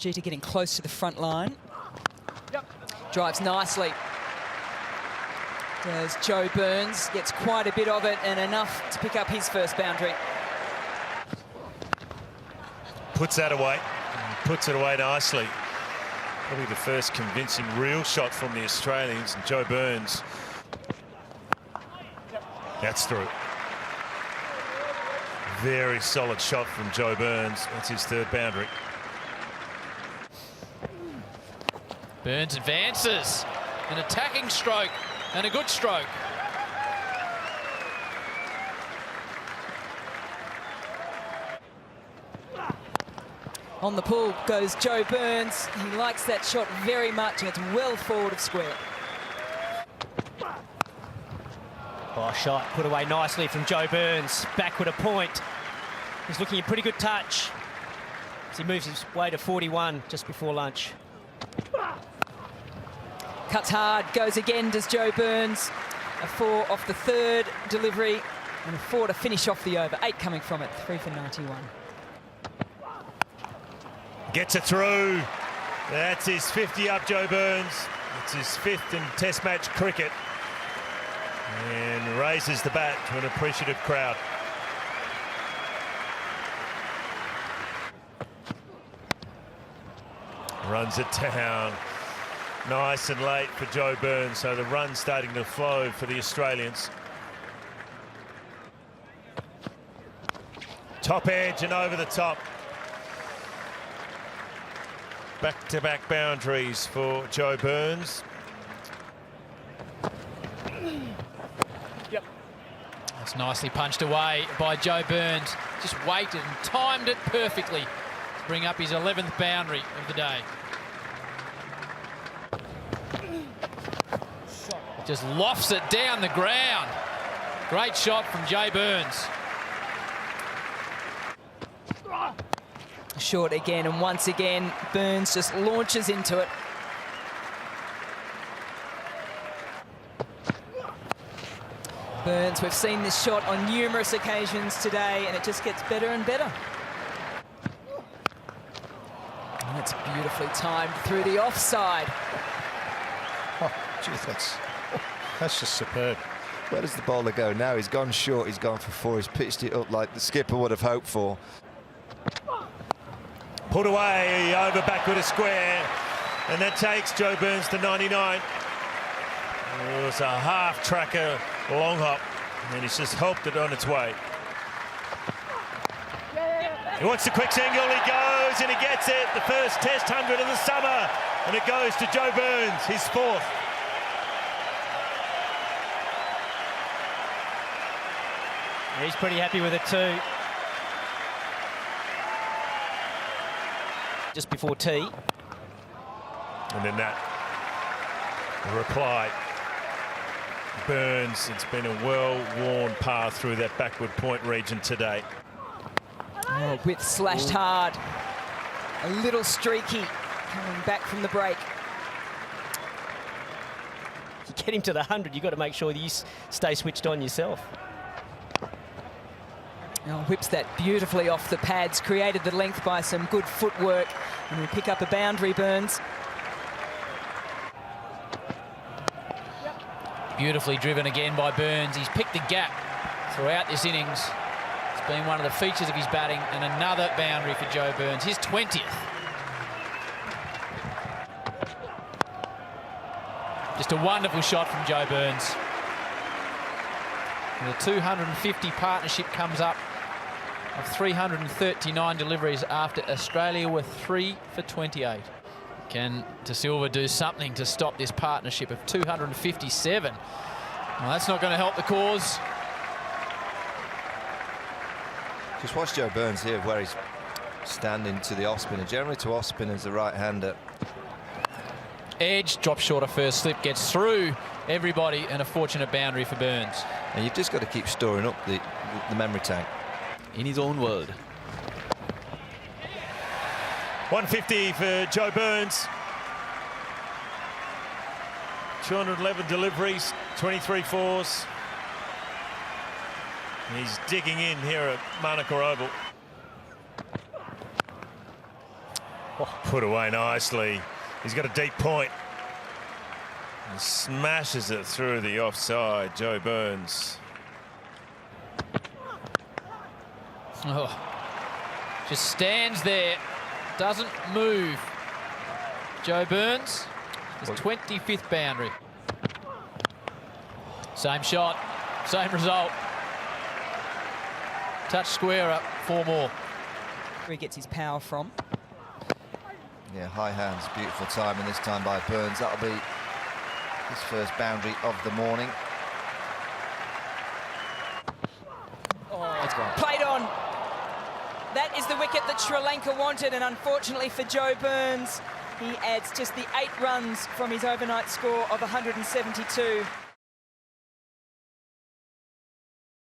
Jeter getting close to the front line. Drives nicely. Does Joe Burns, gets quite a bit of it and enough to pick up his first boundary. Puts that away, puts it away nicely. Probably the first convincing real shot from the Australians, and Joe Burns. That's through. Very solid shot from Joe Burns. That's his third boundary. Burns advances. An attacking stroke and a good stroke. On the pull goes Joe Burns. He likes that shot very much, and it's well forward of square. Oh, shot put away nicely from Joe Burns. Backward a point. He's looking at pretty good touch as he moves his way to 41 just before lunch. Cuts hard, goes again, does Joe Burns. A 4 off the third delivery, and a 4 to finish off the over. 8 coming from it, 3 for 91. Gets it through. That's his 50 up, Joe Burns. It's his 5th in Test match cricket. And raises the bat to an appreciative crowd. Runs it down. Nice and late for Joe Burns, so the run's starting to flow for the Australians. Top edge and over the top. Back-to-back boundaries for Joe Burns. That's nicely punched away by Joe Burns. Just waited and timed it perfectly to bring up his 11th boundary of the day. Just lofts it down the ground. Great shot from Joe Burns. Short again, and once again, Burns just launches into it. Burns, we've seen this shot on numerous occasions today, and it just gets better and better. And it's beautifully timed through the offside. Oh, geez, that's just superb. Where does the bowler go now? He's gone short, he's gone for 4, he's pitched it up like the skipper would have hoped for. Put away, over backward a square, and that takes Joe Burns to 99. It was a half-tracker long hop, and he's just helped it on its way. He wants the quick single, he goes and he gets it. The first Test 100 of the summer, and it goes to Joe Burns, his 4th. He's pretty happy with it too. Just before tea. And then that reply. Burns, it's been a well-worn path through that backward point region today. Oh, width slashed hard. A little streaky coming back from the break. You get him to the 100, you've got to make sure that you stay switched on yourself. Oh, whips that beautifully off the pads, created the length by some good footwork, and we pick up a boundary, Burns. Beautifully driven again by Burns. He's picked the gap throughout this innings. It's been one of the features of his batting, and another boundary for Joe Burns, his 20th. Just a wonderful shot from Joe Burns. And the 250 partnership comes up of 339 deliveries after Australia were 3 for 28. Can De Silva do something to stop this partnership of 257? Well, that's not going to help the cause. Just watch Joe Burns here, where he's standing to the off-spinner. Generally to off-spinners, the right-hander. Edge, drops short of first slip, gets through everybody, and a fortunate boundary for Burns. And you've just got to keep storing up the memory tank. In his own world. 150 for Joe Burns. 211 deliveries, 23 fours. He's digging in here at Manuka Oval. Put away nicely. He's got a deep point. He smashes it through the offside. Joe Burns. Oh, just stands there, doesn't move. Joe Burns, his 25th boundary. Same shot, same result. Touch square up, 4 more. Where he gets his power from. Yeah, high hands, beautiful timing this time by Burns. That'll be his first boundary of the morning. Oh, it's gone. Played on. That is the wicket that Sri Lanka wanted, and unfortunately for Joe Burns, he adds just the 8 runs from his overnight score of 172.